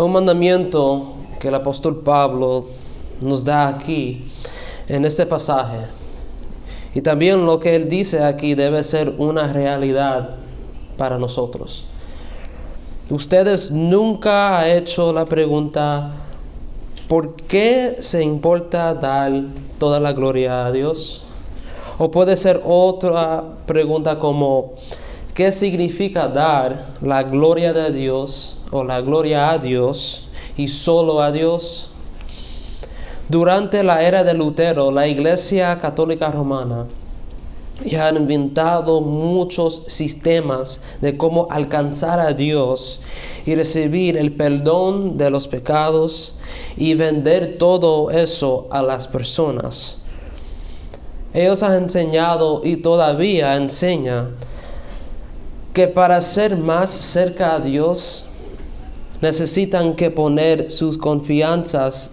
un mandamiento que el apóstol Pablo nos da aquí en este pasaje. Y también lo que él dice aquí debe ser una realidad para nosotros. Ustedes nunca han hecho la pregunta, ¿por qué se importa dar toda la gloria a Dios? O puede ser otra pregunta como, ¿qué significa dar la gloria de Dios o la gloria a Dios y solo a Dios? Durante la era de Lutero, la Iglesia Católica Romana ya han inventado muchos sistemas de cómo alcanzar a Dios y recibir el perdón de los pecados y vender todo eso a las personas. Ellos han enseñado y todavía enseñan que para ser más cerca a Dios necesitan que poner sus confianzas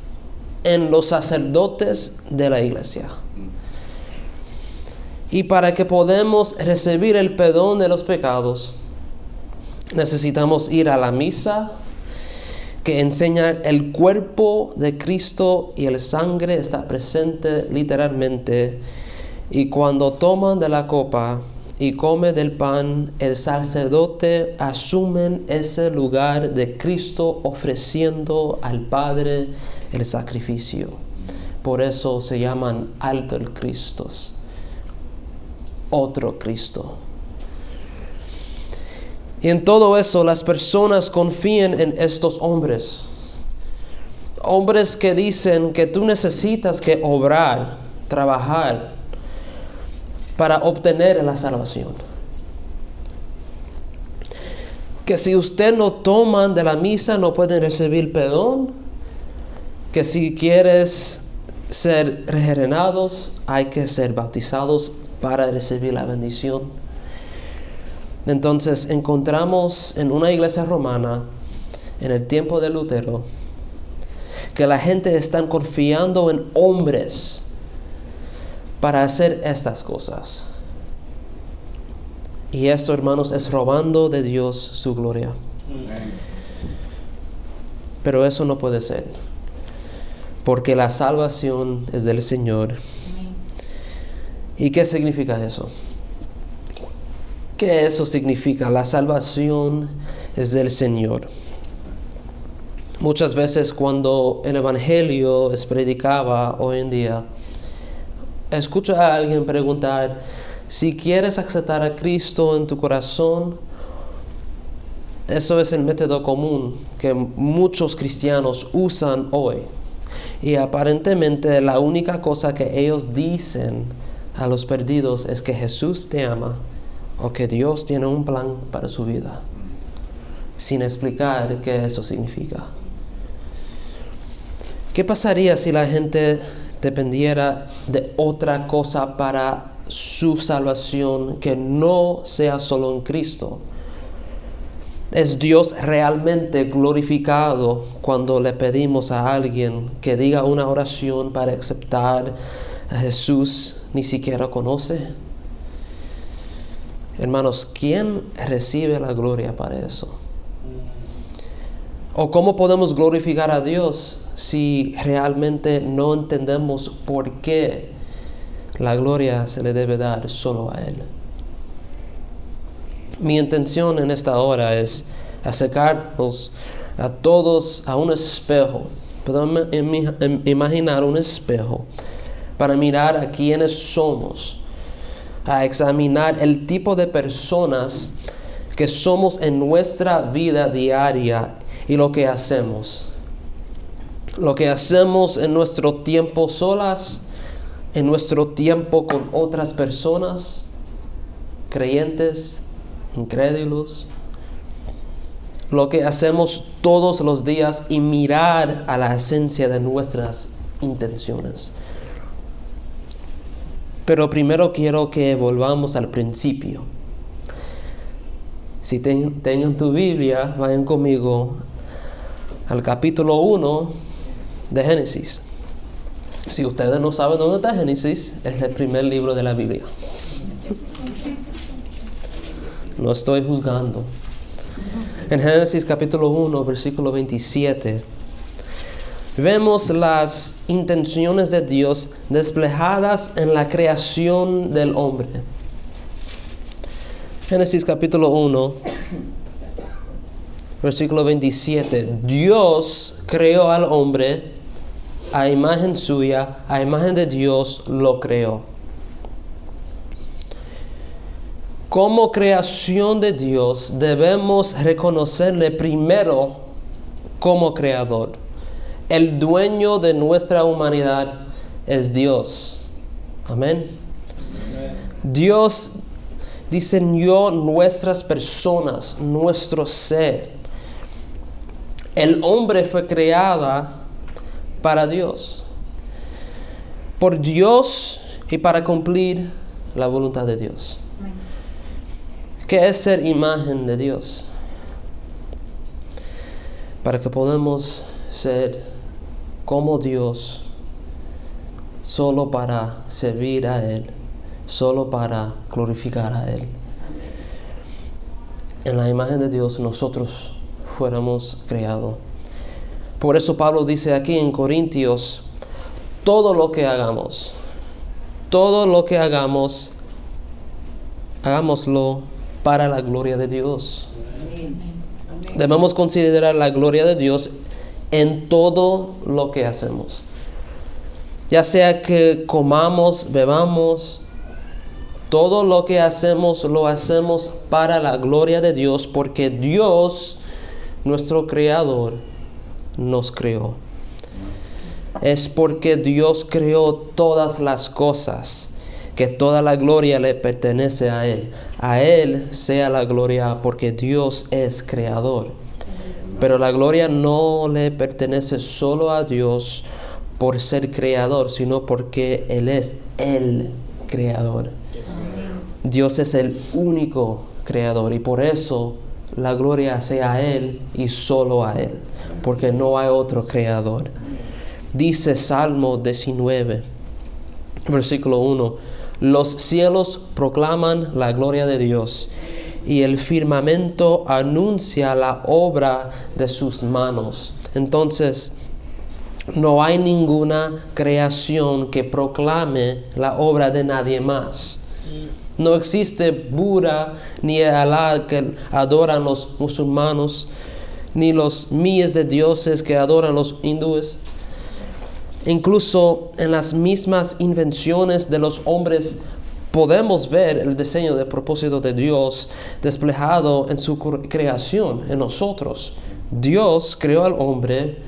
en los sacerdotes de la iglesia. Y para que podamos recibir el perdón de los pecados, necesitamos ir a la misa que enseña el cuerpo de Cristo y el sangre está presente literalmente. Y cuando toman de la copa y comen del pan, el sacerdote asume ese lugar de Cristo ofreciendo al Padre el sacrificio. Por eso se llaman alter Cristos, otro Cristo. Y en todo eso las personas confían en estos hombres. Hombres que dicen que tú necesitas que obrar, trabajar para obtener la salvación. Que si usted no toman de la misa no pueden recibir perdón. Que si quieres ser regenerados hay que ser bautizados para recibir la bendición. Entonces encontramos en una iglesia romana, en el tiempo de Lutero, que la gente está confiando en hombres para hacer estas cosas. Y esto, hermanos, es robando de Dios su gloria. Pero eso no puede ser, porque la salvación es del Señor. ¿Y qué significa eso? ¿Qué eso significa? La salvación es del Señor. Muchas veces cuando el evangelio es predicado hoy en día, escucho a alguien preguntar, si quieres aceptar a Cristo en tu corazón, eso es el método común que muchos cristianos usan hoy. Y aparentemente la única cosa que ellos dicen a los perdidos es que Jesús te ama o que Dios tiene un plan para su vida, sin explicar qué eso significa. ¿Qué pasaría si la gente dependiera de otra cosa para su salvación que no sea solo en Cristo? ¿Es Dios realmente glorificado cuando le pedimos a alguien que diga una oración para aceptar a Jesús ni siquiera conoce? Hermanos, ¿quién recibe la gloria para eso? ¿O cómo podemos glorificar a Dios si realmente no entendemos por qué la gloria se le debe dar solo a Él? Mi intención en esta hora es acercarnos a todos a un espejo. Podemos imaginar un espejo para mirar a quiénes somos, a examinar el tipo de personas que somos en nuestra vida diaria y lo que hacemos. Lo que hacemos en nuestro tiempo solas, en nuestro tiempo con otras personas, creyentes, incrédulos. Lo que hacemos todos los días y mirar a la esencia de nuestras intenciones. Pero primero quiero que volvamos al principio. Si tengan tu Biblia, vayan conmigo al capítulo 1 de Génesis. Si ustedes no saben dónde está Génesis, es el primer libro de la Biblia. No estoy juzgando. En Génesis capítulo 1, versículo 27, vemos las intenciones de Dios desplegadas en la creación del hombre. Génesis capítulo 1, versículo 27. Dios creó al hombre a imagen suya, a imagen de Dios lo creó. Como creación de Dios debemos reconocerle primero como creador. El dueño de nuestra humanidad es Dios. Amén. Dios diseñó nuestras personas, nuestro ser. El hombre fue creada para Dios, por Dios y para cumplir la voluntad de Dios. ¿Qué es ser imagen de Dios? Para que podamos ser como Dios, solo para servir a Él, solo para glorificar a Él. En la imagen de Dios nosotros fuéramos creados. Por eso Pablo dice aquí en Corintios, todo lo que hagamos, hagámoslo para la gloria de Dios. Debemos considerar la gloria de Dios en todo lo que hacemos. Ya sea que comamos, bebamos, todo lo que hacemos lo hacemos para la gloria de Dios, porque Dios, nuestro Creador, nos creó. Es porque Dios creó todas las cosas que toda la gloria le pertenece a Él. A Él sea la gloria porque Dios es creador. Pero la gloria no le pertenece solo a Dios por ser creador, sino porque Él es el creador. Dios es el único creador y por eso la gloria sea a Él y solo a Él, porque no hay otro creador. Dice Salmo 19, versículo 1, los cielos proclaman la gloria de Dios y el firmamento anuncia la obra de sus manos. Entonces, no hay ninguna creación que proclame la obra de nadie más. No existe Buda ni Alá que adoran los musulmanes, ni los miles de dioses que adoran los hindúes. Incluso en las mismas invenciones de los hombres podemos ver el diseño de propósito de Dios desplegado en su creación, en nosotros. Dios creó al hombre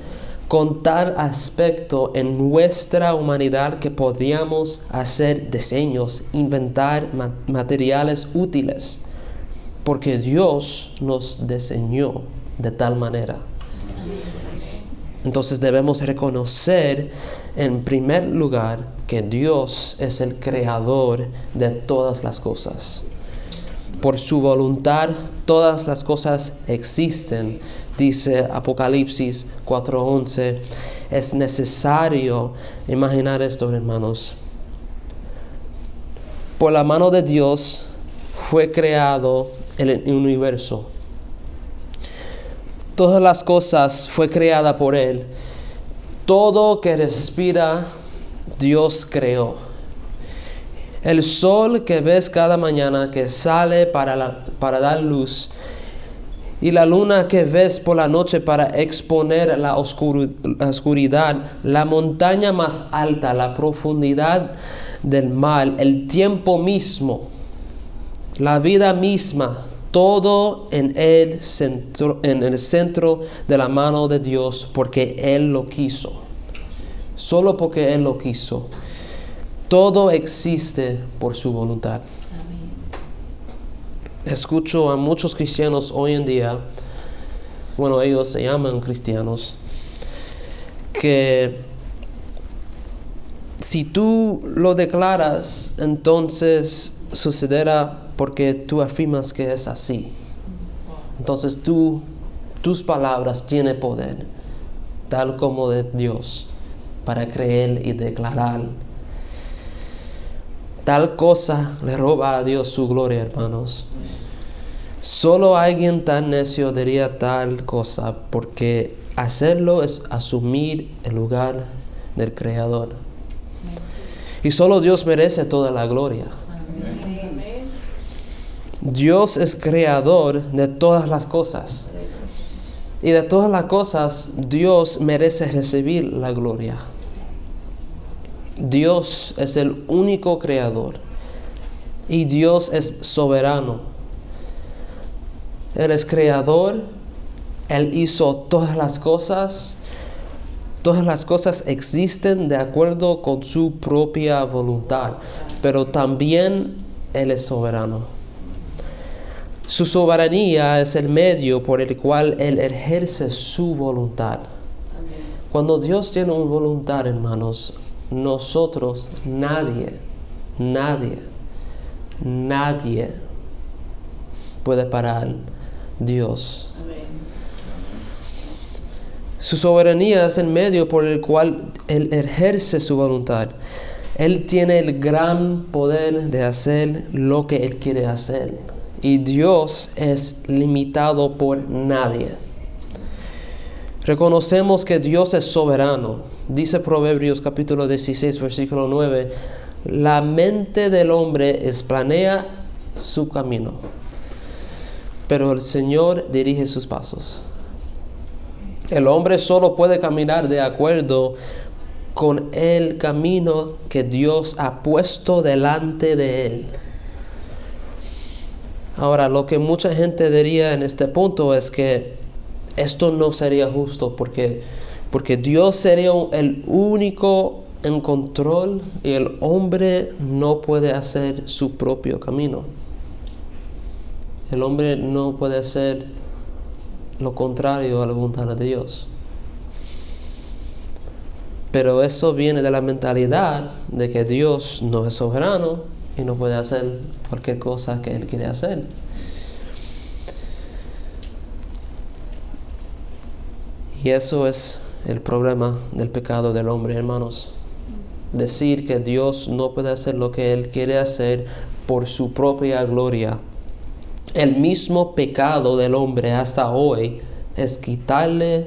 con tal aspecto en nuestra humanidad que podríamos hacer diseños, inventar materiales útiles, porque Dios nos diseñó de tal manera. Entonces debemos reconocer en primer lugar que Dios es el creador de todas las cosas. Por su voluntad todas las cosas existen. Dice Apocalipsis 4:11. Es necesario imaginar esto, hermanos. Por la mano de Dios fue creado el universo. Todas las cosas fue creada por Él. Todo que respira, Dios creó. El sol que ves cada mañana que sale para dar luz, y la luna que ves por la noche para exponer la oscuridad, la montaña más alta, la profundidad del mar, el tiempo mismo, la vida misma, todo en el centro de la mano de Dios, porque Él lo quiso. Solo porque Él lo quiso. Todo existe por su voluntad. Escucho a muchos cristianos hoy en día, bueno, ellos se llaman cristianos, que si tú lo declaras, entonces sucederá porque tú afirmas que es así. Entonces tus palabras tienen poder, tal como de Dios, para creer y declarar. Tal cosa le roba a Dios su gloria, hermanos. Solo alguien tan necio diría tal cosa, porque hacerlo es asumir el lugar del Creador. Y solo Dios merece toda la gloria. Dios es creador de todas las cosas. Y de todas las cosas, Dios merece recibir la gloria. Dios es el único creador. Y Dios es soberano. Él es creador. Él hizo todas las cosas. Todas las cosas existen de acuerdo con su propia voluntad. Pero también Él es soberano. Su soberanía es el medio por el cual Él ejerce su voluntad. Cuando Dios tiene una voluntad, hermanos, nosotros, nadie puede parar Dios. Su soberanía es el medio por el cual Él ejerce su voluntad. Él tiene el gran poder de hacer lo que Él quiere hacer. Y Dios es limitado por nadie. Reconocemos que Dios es soberano. Dice Proverbios capítulo 16, versículo 9. La mente del hombre planea su camino, pero el Señor dirige sus pasos. El hombre solo puede caminar de acuerdo con el camino que Dios ha puesto delante de él. Ahora, lo que mucha gente diría en este punto es que esto no sería justo porque Dios sería el único en control y el hombre no puede hacer su propio camino. El hombre no puede hacer lo contrario a la voluntad de Dios. Pero eso viene de la mentalidad de que Dios no es soberano y no puede hacer cualquier cosa que Él quiere hacer. Y eso es el problema del pecado del hombre, hermanos. Decir que Dios no puede hacer lo que Él quiere hacer por su propia gloria. El mismo pecado del hombre hasta hoy es quitarle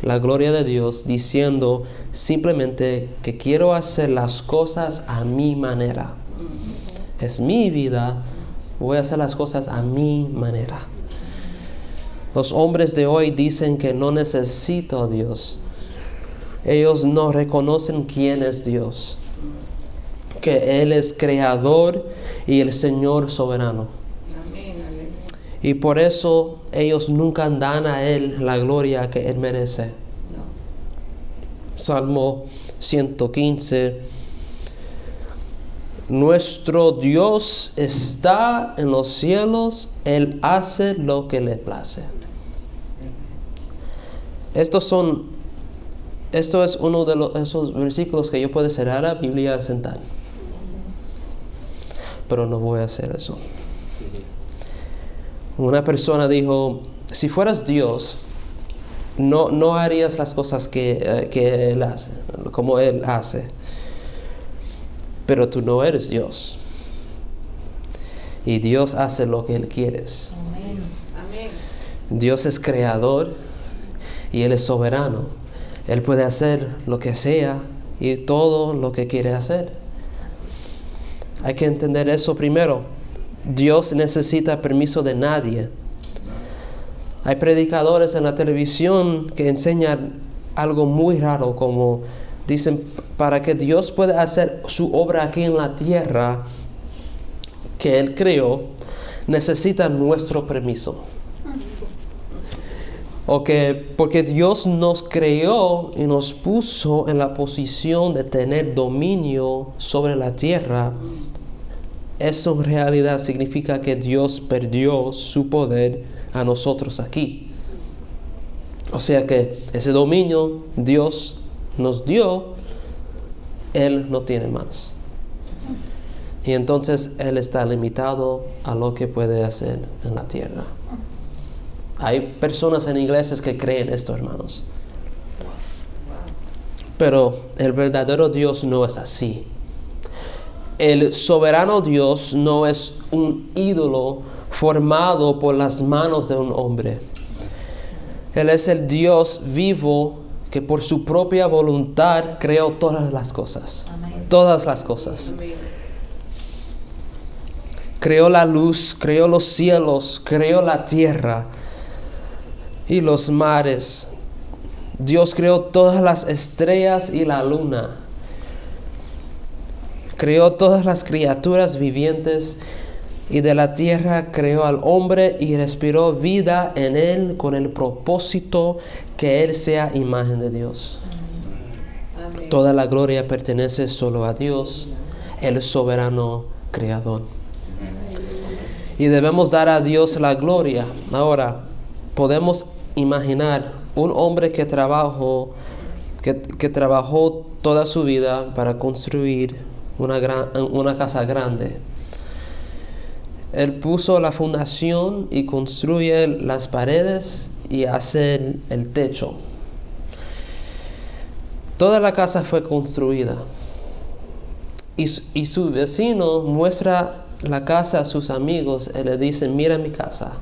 la gloria de Dios diciendo simplemente que quiero hacer las cosas a mi manera. Es mi vida, voy a hacer las cosas a mi manera. Los hombres de hoy dicen que no necesito a Dios. Ellos no reconocen quién es Dios, que Él es creador y el Señor soberano. Y por eso ellos nunca dan a Él la gloria que Él merece. Salmo 115. Nuestro Dios está en los cielos, Él hace lo que le place. Esto es uno de esos versículos que yo puedo cerrar la Biblia y sentar. Pero no voy a hacer eso. Una persona dijo, si fueras Dios, no harías las cosas que Él hace, como Él hace. Pero tú no eres Dios. Y Dios hace lo que Él quiere. Dios es creador y Él es soberano. Él puede hacer lo que sea y todo lo que quiere hacer. Hay que entender eso primero. Dios necesita permiso de nadie. Hay predicadores en la televisión que enseñan algo muy raro, como dicen, para que Dios pueda hacer su obra aquí en la tierra que Él creó, necesita nuestro permiso. Porque Dios nos creó y nos puso en la posición de tener dominio sobre la tierra. Eso en realidad significa que Dios perdió su poder a nosotros aquí. O sea que ese dominio Dios nos dio, Él no tiene más. Y entonces Él está limitado a lo que puede hacer en la tierra. Hay personas en iglesias que creen esto, hermanos. Pero el verdadero Dios no es así. El soberano Dios no es un ídolo formado por las manos de un hombre. Él es el Dios vivo que por su propia voluntad creó todas las cosas. Amén. Todas las cosas. Amén. Creó la luz, creó los cielos, creó la tierra y los mares. Dios creó todas las estrellas y la luna. Creó todas las criaturas vivientes y de la tierra creó al hombre y respiró vida en él con el propósito que él sea imagen de Dios. Amén. Toda la gloria pertenece solo a Dios, el soberano creador. Y debemos dar a Dios la gloria. Ahora, podemos imaginar un hombre que trabajó toda su vida para construir una casa grande. Él puso la fundación y construye las paredes y hace el techo. Toda la casa fue construida. Y su vecino muestra la casa a sus amigos y le dice: mira mi casa.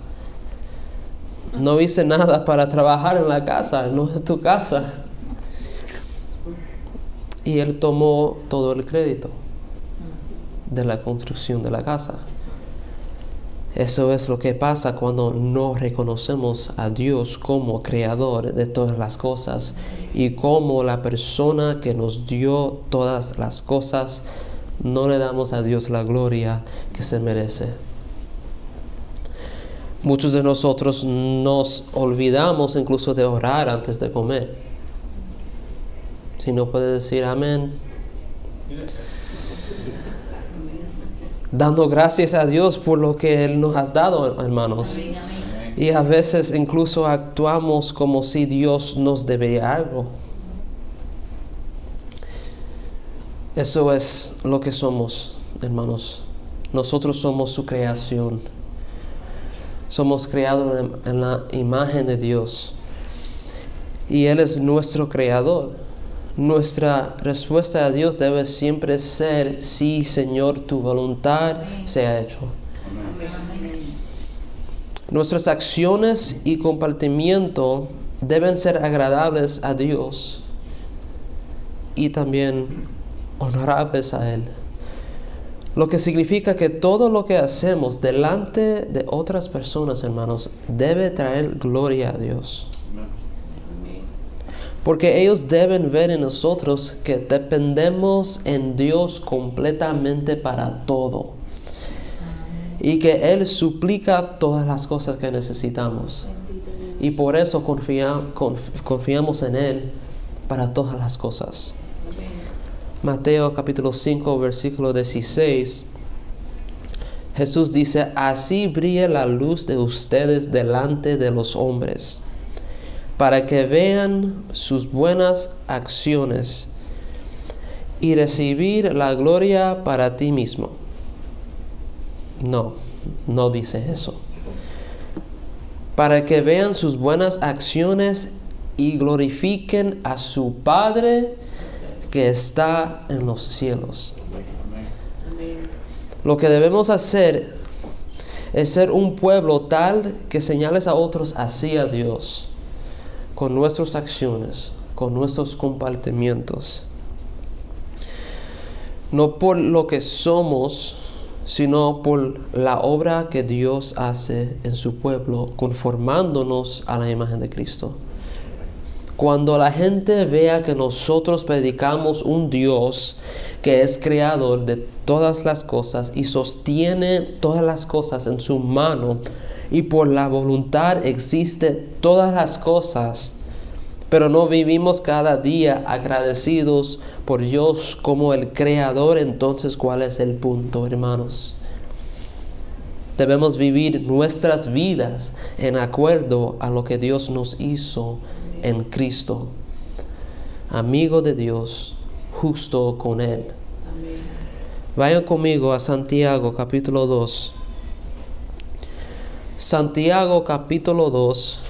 No hice nada para trabajar en la casa, no es tu casa. Y él tomó todo el crédito de la construcción de la casa. Eso es lo que pasa cuando no reconocemos a Dios como creador de todas las cosas y como la persona que nos dio todas las cosas. No le damos a Dios la gloria que se merece. Muchos de nosotros nos olvidamos incluso de orar antes de comer. Si no puede decir amén. Dando gracias a Dios por lo que Él nos ha dado, hermanos. Amén, amén. Y a veces incluso actuamos como si Dios nos debía algo. Eso es lo que somos, hermanos. Nosotros somos su creación. Somos creados en la imagen de Dios. Y Él es nuestro creador. Nuestra respuesta a Dios debe siempre ser: sí, Señor, tu voluntad sea hecho. Amén. Nuestras acciones y comportamiento deben ser agradables a Dios y también honorables a Él. Lo que significa que todo lo que hacemos delante de otras personas, hermanos, debe traer gloria a Dios. Porque ellos deben ver en nosotros que dependemos en Dios completamente para todo. Y que Él suplica todas las cosas que necesitamos. Y por eso confiamos en Él para todas las cosas. Mateo capítulo 5, versículo 16. Jesús dice: así brille la luz de ustedes delante de los hombres, para que vean sus buenas acciones y recibir la gloria para ti mismo. No dice eso. Para que vean sus buenas acciones y glorifiquen a su Padre que está en los cielos. Lo que debemos hacer es ser un pueblo tal que señales a otros hacia Dios, con nuestras acciones, con nuestros comportamientos. No por lo que somos, sino por la obra que Dios hace en su pueblo, conformándonos a la imagen de Cristo. Cuando la gente vea que nosotros predicamos un Dios que es creador de todas las cosas y sostiene todas las cosas en su mano, y por la voluntad existe todas las cosas, pero no vivimos cada día agradecidos por Dios como el creador, entonces ¿cuál es el punto, hermanos? Debemos vivir nuestras vidas en acuerdo a lo que Dios nos hizo en Cristo, amigo de Dios, justo con Él. Amén. Vayan conmigo a Santiago capítulo 2. Santiago capítulo 2.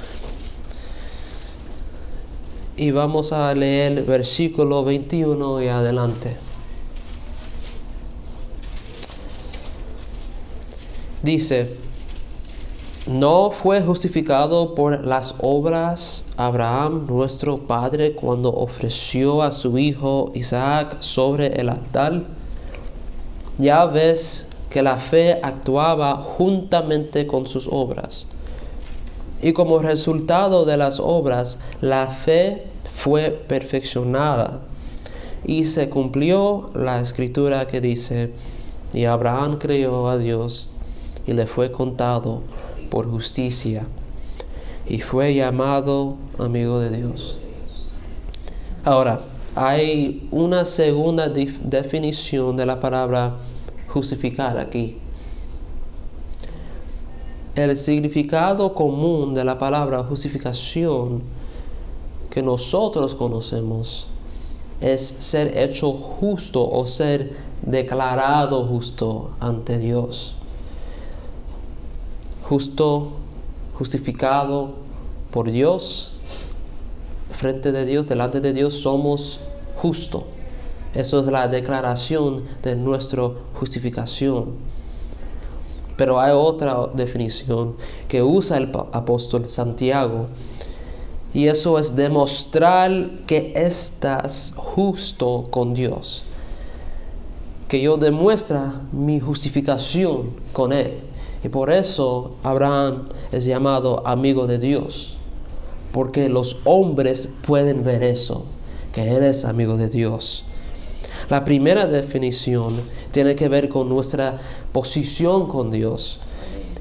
Y vamos a leer versículo 21 y adelante. Dice: ¿No fue justificado por las obras Abraham, nuestro padre, cuando ofreció a su hijo Isaac sobre el altar? Ya ves que la fe actuaba juntamente con sus obras. Y como resultado de las obras, la fe fue perfeccionada. Y se cumplió la escritura que dice: y Abraham creyó a Dios, y le fue contado por justicia, y fue llamado amigo de Dios. Ahora, hay una segunda definición de la palabra justificar aquí. El significado común de la palabra justificación que nosotros conocemos es ser hecho justo o ser declarado justo ante Dios. Justo, justificado por Dios, frente de Dios, delante de Dios, somos justos. Eso es la declaración de nuestra justificación. Pero hay otra definición que usa el apóstol Santiago, y eso es demostrar que estás justo con Dios, que yo demuestra mi justificación con Él. Y por eso Abraham es llamado amigo de Dios, porque los hombres pueden ver eso, que Él es amigo de Dios. La primera definición tiene que ver con nuestra posición con Dios,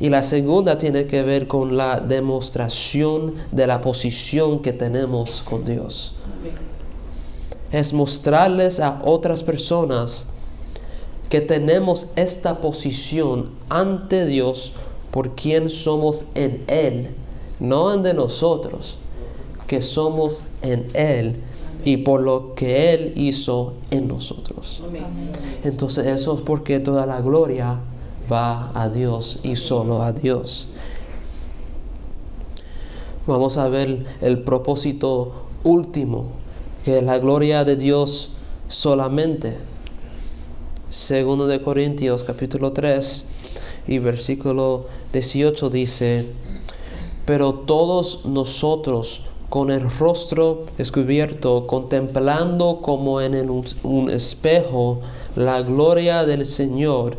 y la segunda tiene que ver con la demostración de la posición que tenemos con Dios. Es mostrarles a otras personas que tenemos esta posición ante Dios por quien somos en Él, no en de nosotros, que somos en Él y por lo que Él hizo en nosotros. Entonces eso es porque toda la gloria va a Dios y solo a Dios. Vamos a ver el propósito último, que es la gloria de Dios solamente. 2 de Corintios capítulo 3 y versículo 18 dice: pero todos nosotros, con el rostro descubierto, contemplando como en un espejo la gloria del Señor,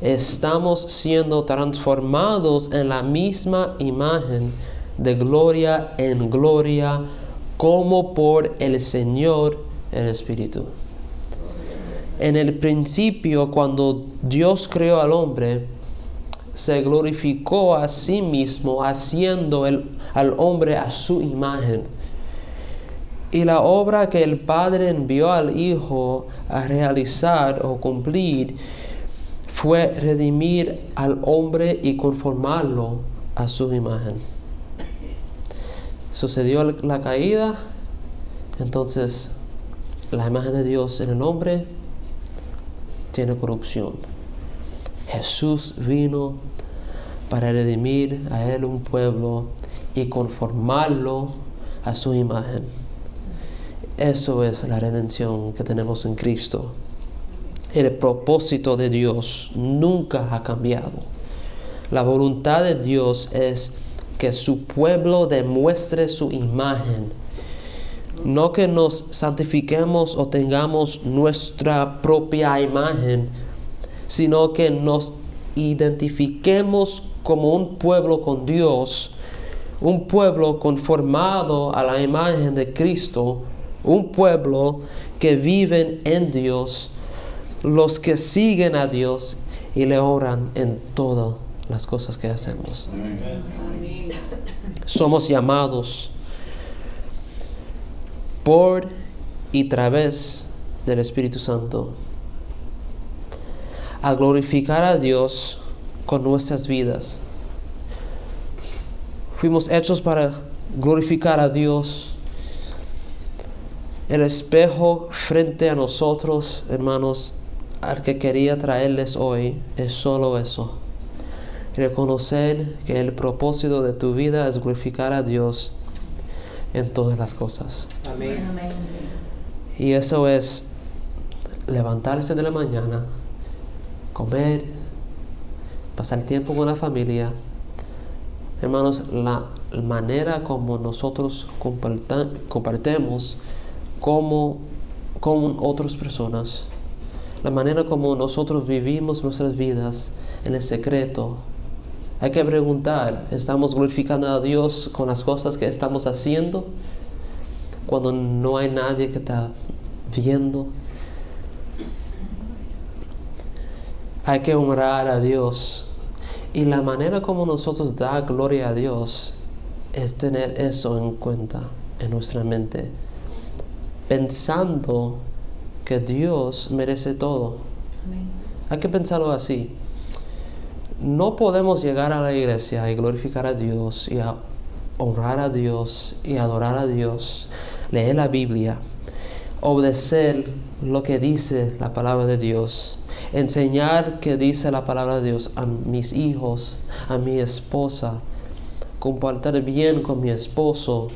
estamos siendo transformados en la misma imagen, de gloria en gloria, como por el Señor el Espíritu. En el principio, cuando Dios creó al hombre, se glorificó a sí mismo, haciendo al hombre a su imagen. Y la obra que el Padre envió al Hijo a realizar o cumplir fue redimir al hombre y conformarlo a su imagen. Sucedió la caída, entonces la imagen de Dios en el hombre tiene corrupción. Jesús vino para redimir a él un pueblo y conformarlo a su imagen. Eso es la redención que tenemos en Cristo. El propósito de Dios nunca ha cambiado. La voluntad de Dios es que su pueblo demuestre su imagen. No que nos santifiquemos o tengamos nuestra propia imagen, sino que nos identifiquemos como un pueblo con Dios, un pueblo conformado a la imagen de Cristo, un pueblo que viven en Dios, los que siguen a Dios y le oran en todas las cosas que hacemos. Amén. Somos llamados por y través del Espíritu Santo a glorificar a Dios con nuestras vidas. Fuimos hechos para glorificar a Dios. El espejo frente a nosotros, hermanos, al que quería traerles hoy, es solo eso. Reconocer que el propósito de tu vida es glorificar a Dios en todas las cosas. Amén. Y eso es levantarse de la mañana, comer, pasar tiempo con la familia, Hermanos, la manera como nosotros compartimos con otras personas, la manera como nosotros vivimos nuestras vidas en el secreto, hay que preguntar, ¿estamos glorificando a Dios con las cosas que estamos haciendo cuando no hay nadie que está viendo? Hay que honrar a Dios. Y la manera como nosotros da gloria a Dios es tener eso en cuenta en nuestra mente, pensando que Dios merece todo. Amén. Hay que pensarlo así. No podemos llegar a la iglesia y glorificar a Dios y a honrar a Dios y adorar a Dios, leer la Biblia, obedecer lo que dice la palabra de Dios, enseñar que dice la palabra de Dios a mis hijos, a mi esposa, comportar bien con mi esposo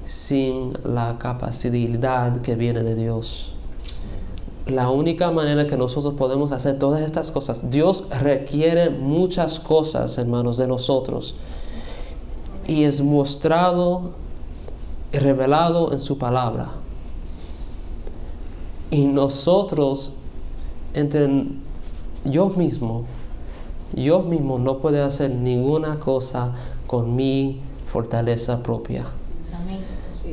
sin la capacidad que viene de Dios. La única manera que nosotros podemos hacer todas estas cosas, Dios requiere muchas cosas, hermanos, de nosotros, y es mostrado y revelado en su palabra. Y nosotros, yo mismo no puedo hacer ninguna cosa con mi fortaleza propia. Amén.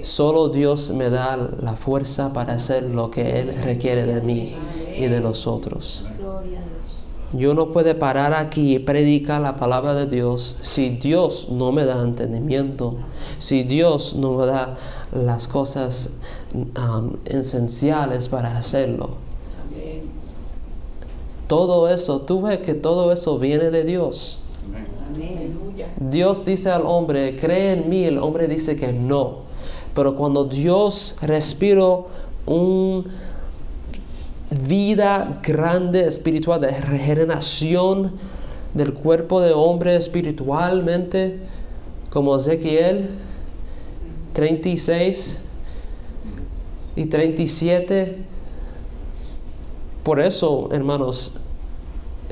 Solo Dios me da la fuerza para hacer lo que Él requiere de mí y de nosotros. Yo no puedo parar aquí y predicar la palabra de Dios si Dios no me da entendimiento, si Dios no me da las cosas esenciales para hacerlo. Todo eso, tú ves que todo eso viene de Dios. Amén. Dios dice al hombre, cree en mí, el hombre dice que no. Pero cuando Dios respiró una vida grande espiritual de regeneración del cuerpo de hombre espiritualmente, como Ezequiel 36 y 37, por eso, hermanos,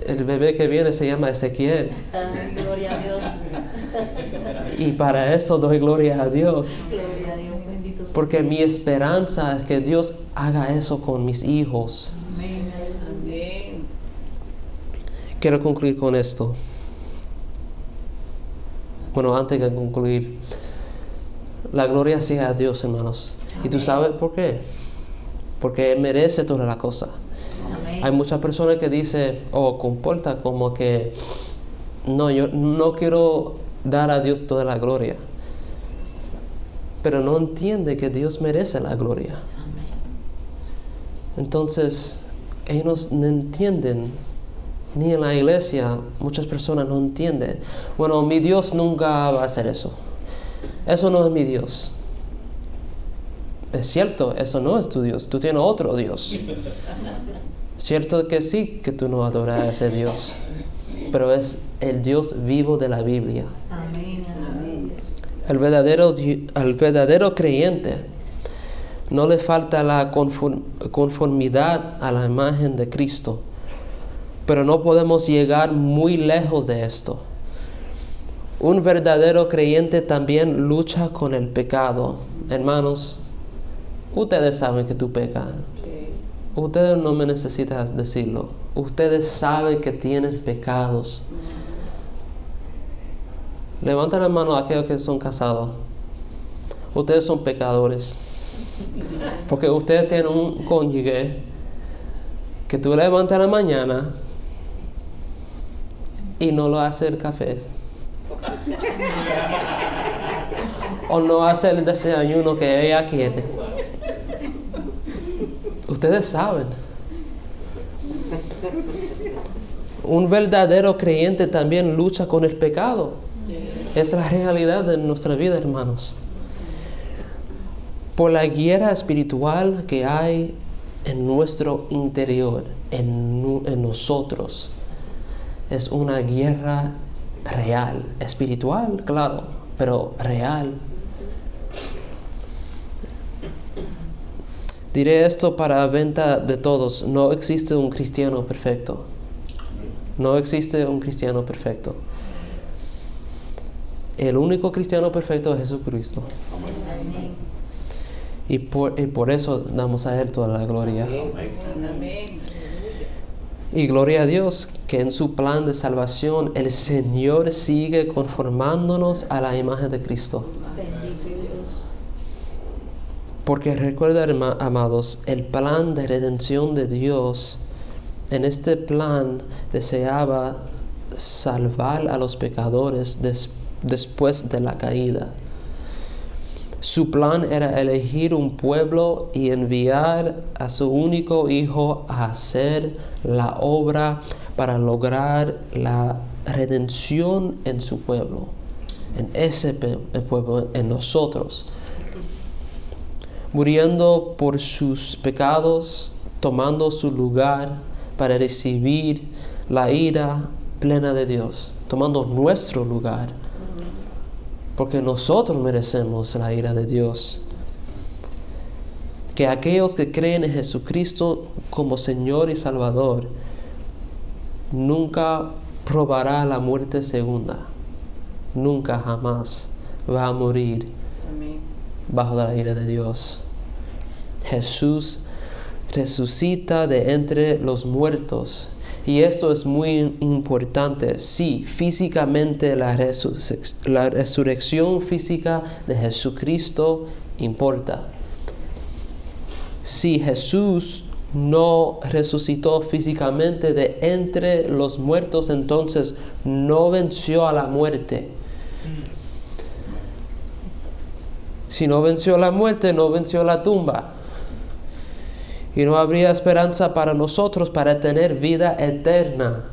el bebé que viene se llama Ezequiel. Gloria a Dios. Y para eso doy gloria a Dios. Gloria a Dios, bendito sea. Porque mi esperanza es que Dios haga eso con mis hijos. Amén. Amén. Quiero concluir con esto. Bueno, antes de concluir, la gloria sea a Dios, hermanos. Amén. ¿Y tú sabes por qué? Porque Él merece toda la cosa. Amén. Hay muchas personas que dicen o comportan como que no, yo no quiero dar a Dios toda la gloria, pero no entiende que Dios merece la gloria. Amén. Entonces ellos no entienden, ni en la iglesia muchas personas no entienden. Bueno, mi Dios nunca va a hacer eso. Eso no es mi Dios. Es cierto, eso no es tu Dios. Tú tienes otro Dios. Cierto que sí, que tú no adoras a ese Dios, pero es el Dios vivo de la Biblia. Amén. El verdadero creyente no le falta la conformidad a la imagen de Cristo, pero no podemos llegar muy lejos de esto. Un verdadero creyente también lucha con el pecado. Hermanos, ustedes saben que tú pecas. Ustedes no me necesitan decirlo. Ustedes saben que tienen pecados. Levanten la mano a aquellos que son casados. Ustedes son pecadores. Porque ustedes tienen un cónyuge que tú levantas en la mañana y no lo hace el café. O no hace el desayuno que ella quiere. Ustedes saben. Un verdadero creyente también lucha con el pecado. Es la realidad de nuestra vida, hermanos. Por la guerra espiritual que hay en nuestro interior, en nosotros. Es una guerra real, espiritual, claro, pero real. Diré esto para venta de todos. No existe un cristiano perfecto. No existe un cristiano perfecto. el único cristiano perfecto es Jesucristo. Y por eso damos a Él toda la gloria. Amén. Y gloria a Dios que en su plan de salvación el Señor sigue conformándonos a la imagen de Cristo. Bendito Dios. Porque recuerda, amados, el plan de redención de Dios, en este plan deseaba salvar a los pecadores después de la caída. Su plan era elegir un pueblo y enviar a su único Hijo a hacer la obra para lograr la redención en su pueblo, en ese pueblo, en nosotros. Muriendo por sus pecados, tomando su lugar para recibir la ira plena de Dios, tomando nuestro lugar. Porque nosotros merecemos la ira de Dios. Que aquellos que creen en Jesucristo como Señor y Salvador nunca probará la muerte segunda. Nunca jamás va a morir Amén. bajo la ira de Dios. Jesús resucita de entre los muertos. Y esto es muy importante. Sí, físicamente la resurrección física de Jesucristo importa. Si Jesús no resucitó físicamente de entre los muertos, entonces no venció a la muerte. Si no venció la muerte, no venció la tumba. Y no habría esperanza para nosotros para tener vida eterna.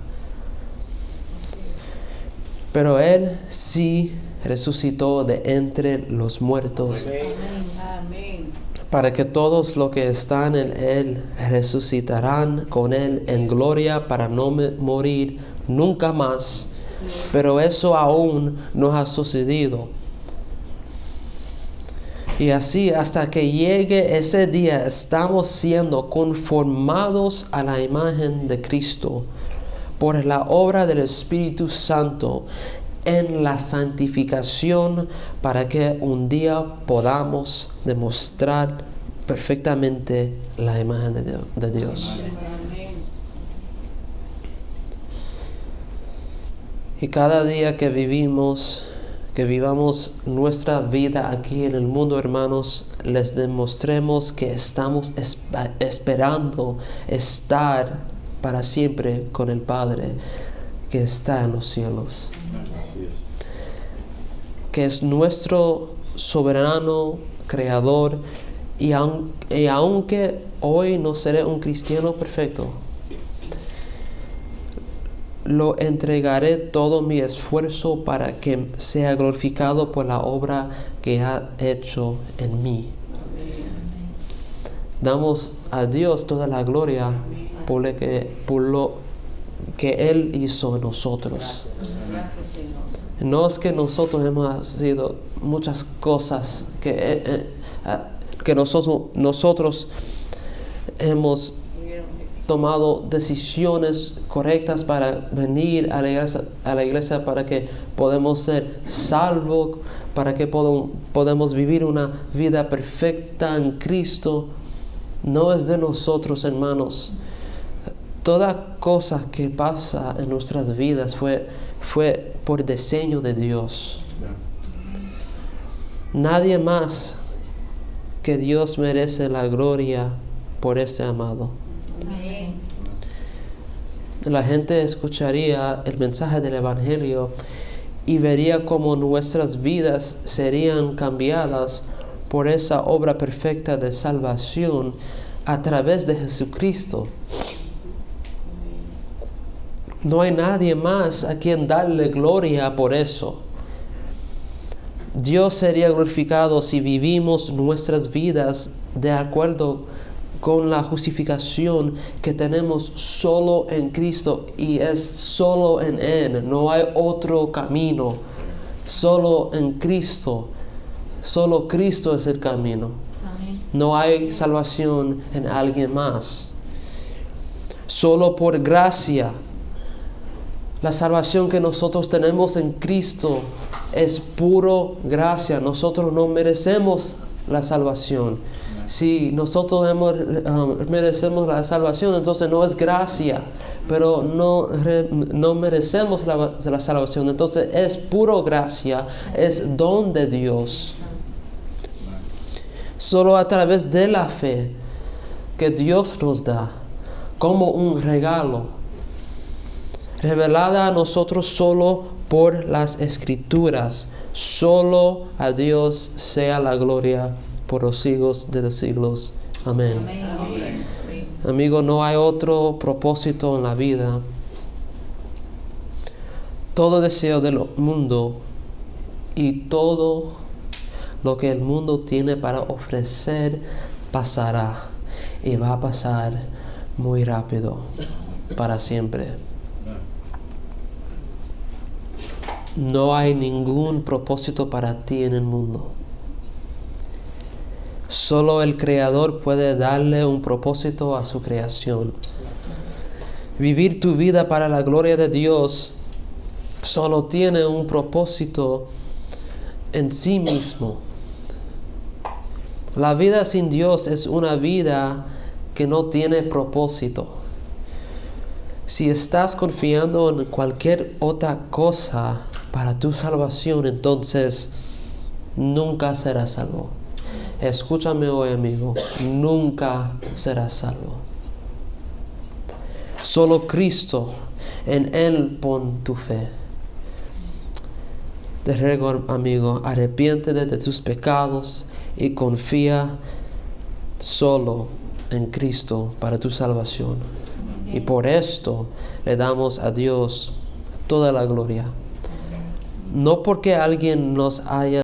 Pero Él sí resucitó de entre los muertos. Amén. Para que todos los que están en Él resucitarán con Él en gloria para no morir nunca más. Pero eso aún no ha sucedido. Y así hasta que llegue ese día estamos siendo conformados a la imagen de Cristo por la obra del Espíritu Santo en la santificación para que un día podamos demostrar perfectamente la imagen de Dios. Amén. Y cada día que vivamos nuestra vida aquí en el mundo, hermanos, les demostremos que estamos esperando estar para siempre con el Padre que está en los cielos. Que es nuestro soberano creador y aunque hoy no seré un cristiano perfecto, lo entregaré todo mi esfuerzo para que sea glorificado por la obra que ha hecho en mí. Damos a Dios toda la gloria por lo que Él hizo en nosotros. No es que nosotros hemos sido muchas cosas que nosotros hemos tomado decisiones correctas para venir a la iglesia para que podamos ser salvos, para que podamos vivir una vida perfecta en Cristo. No es de nosotros, hermanos. Toda cosa que pasa en nuestras vidas fue por diseño de Dios. Nadie más que Dios merece la gloria por este amado. Amén. La gente escucharía el mensaje del Evangelio y vería cómo nuestras vidas serían cambiadas por esa obra perfecta de salvación a través de Jesucristo. No hay nadie más a quien darle gloria por eso. Dios sería glorificado si vivimos nuestras vidas de acuerdo con la justificación que tenemos solo en Cristo y es solo en Él. No hay otro camino. Solo en Cristo. Solo Cristo es el camino. Amén. No hay salvación en alguien más. Solo por gracia La salvación que nosotros tenemos en Cristo es puro gracia. Nosotros no merecemos la salvación. Si nosotros merecemos la salvación, entonces no es gracia, pero no merecemos la salvación. Entonces es puro gracia, es don de Dios. Solo a través de la fe que Dios nos da como un regalo, revelada a nosotros solo por las Escrituras. Solo a Dios sea la gloria por los siglos de los siglos. Amén. Amén. Amigo, no hay otro propósito en la vida. Todo deseo del mundo y todo lo que el mundo tiene para ofrecer pasará, y va a pasar muy rápido, para siempre. No hay ningún propósito para ti en el mundo. Solo el Creador puede darle un propósito a su creación. Vivir tu vida para la gloria de Dios solo tiene un propósito en sí mismo. La vida sin Dios es una vida que no tiene propósito. Si estás confiando en cualquier otra cosa para tu salvación, entonces nunca serás salvo. Escúchame hoy, amigo, nunca serás salvo. Solo Cristo, en Él pon tu fe. Te ruego, amigo, arrepiéntete de tus pecados y confía solo en Cristo para tu salvación. Y por esto le damos a Dios toda la gloria. No porque alguien nos haya